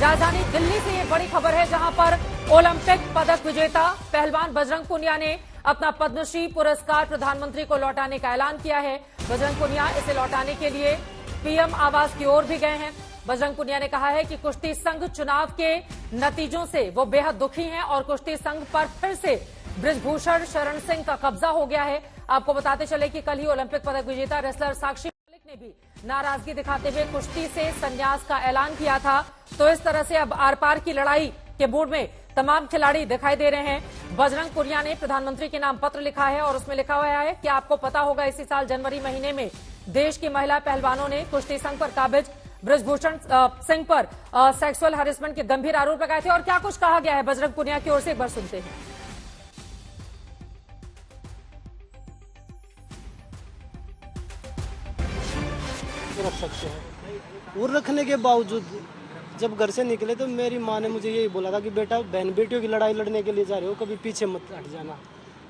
राजधानी दिल्ली से ये बड़ी खबर है, जहां पर ओलंपिक पदक विजेता पहलवान बजरंग पुनिया ने अपना पद्मश्री पुरस्कार प्रधानमंत्री को लौटाने का ऐलान किया है। बजरंग पुनिया इसे लौटाने के लिए पीएम आवास की ओर भी गए हैं। बजरंग पुनिया ने कहा है कि कुश्ती संघ चुनाव के नतीजों से वो बेहद दुखी हैं और कुश्ती संघ पर फिर से बृजभूषण शरण सिंह का कब्जा हो गया है। आपको बताते चले कि कल ही ओलंपिक पदक विजेता रेसलर साक्षी मलिक ने भी नाराजगी दिखाते हुए कुश्ती से संन्यास का ऐलान किया था। तो इस तरह से अब आर पार की लड़ाई के मूड में तमाम खिलाड़ी दिखाई दे रहे हैं। बजरंग पुनिया ने प्रधानमंत्री के नाम पत्र लिखा है और उसमें लिखा हुआ है कि आपको पता होगा इसी साल जनवरी महीने में देश की महिला पहलवानों ने कुश्ती संघ पर काबिज बृजभूषण सिंह पर सेक्सुअल हैरेसमेंट के गंभीर आरोप लगाए थे। और क्या कुछ कहा गया है बजरंग पुनिया की ओर से, एक बार सुनते हैं। रख सकते हैं और रखने के बावजूद जब घर से निकले तो मेरी माँ ने मुझे यही बोला था कि बेटा बहन बेटियों की लड़ाई लड़ने के लिए जा रहे हो, कभी पीछे मत हट जाना।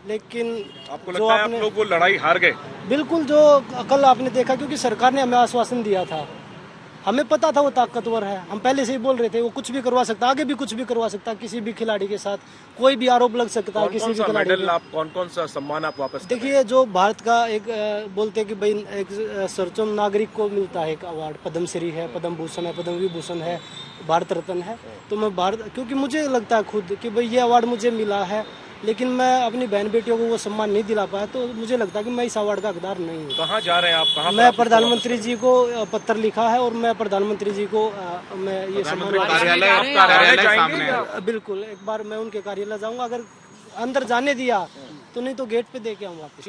लेकिन आपको लगता है आप लोग वो लड़ाई हार गए? बिल्कुल, जो कल आपने देखा, क्योंकि सरकार ने हमें आश्वासन दिया था, हमें पता था वो ताकतवर है, हम पहले से ही बोल रहे थे वो कुछ भी करवा सकता, आगे भी कुछ भी करवा सकता, किसी भी खिलाड़ी के साथ कोई भी आरोप लग सकता है। किसी भी खिलाड़ी कौन कौन सा सम्मान आप वापस? देखिए, जो भारत का एक बोलते हैं कि भाई एक सर्वोच्च नागरिक को मिलता है एक अवार्ड, पद्मश्री है, पद्म भूषण है, पद्म विभूषण है, भारत रत्न है। तो मैं क्योंकि मुझे लगता है खुद कि भाई ये अवार्ड मुझे मिला है, लेकिन मैं अपनी बहन बेटियों को वो सम्मान नहीं दिला पाया, तो मुझे लगता है कि मैं इस अवार्ड का हकदार नहीं हूँ। कहाँ जा रहे हैं आप? कहाँ? मैं प्रधानमंत्री जी को पत्र लिखा है और मैं प्रधानमंत्री जी को मैं ये सम्मान बिल्कुल एक बार मैं उनके कार्यालय जाऊंगा, अगर अंदर जाने दिया तो, नहीं तो गेट पे दे के आऊंगा वापस।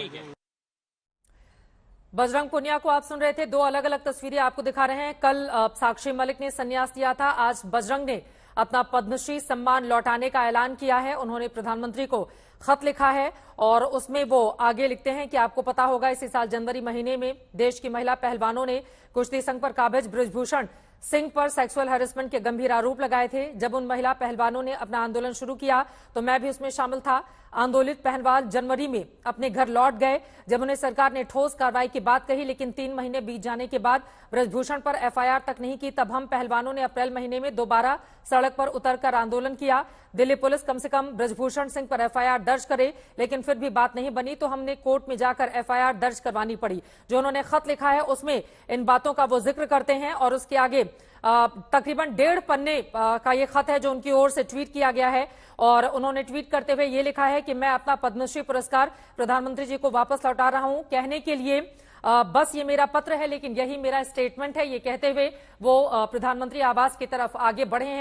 बजरंग पुनिया को आप सुन रहे थे। दो अलग अलग तस्वीरें आपको दिखा रहे हैं। कल साक्षी मलिक ने संन्यास दिया था, आज बजरंग ने अपना पद्मश्री सम्मान लौटाने का ऐलान किया है। उन्होंने प्रधानमंत्री को खत लिखा है और उसमें वो आगे लिखते हैं कि आपको पता होगा इसी साल जनवरी महीने में देश की महिला पहलवानों ने कुश्ती संघ पर काबिज बृजभूषण सिंह पर सेक्सुअल हैरेसमेंट के गंभीर आरोप लगाए थे। जब उन महिला पहलवानों ने अपना आंदोलन शुरू किया तो मैं भी उसमें शामिल था। आंदोलित पहलवान जनवरी में अपने घर लौट गए जब उन्हें सरकार ने ठोस कार्रवाई की बात कही, लेकिन 3 महीने बीत जाने के बाद बृजभूषण पर एफआईआर तक नहीं की। तब हम पहलवानों ने अप्रैल महीने में दोबारा सड़क पर उतरकर आंदोलन किया। दिल्ली पुलिस कम से कम बृजभूषण सिंह पर एफआईआर दर्ज करे, लेकिन फिर भी बात नहीं बनी, तो हमने कोर्ट में जाकर एफआईआर दर्ज करवानी पड़ी। जो उन्होंने खत लिखा है उसमें इन बातों का वो जिक्र करते हैं और उसके आगे तकरीबन 1.5 पन्ने का ये खत है जो उनकी ओर से ट्वीट किया गया है। और उन्होंने ट्वीट करते हुए ये लिखा है कि मैं अपना पद्मश्री पुरस्कार प्रधानमंत्री जी को वापस लौटा रहा हूं, कहने के लिए बस ये मेरा पत्र है, लेकिन यही मेरा स्टेटमेंट है। ये कहते हुए वो प्रधानमंत्री आवास की तरफ आगे बढ़े हैं।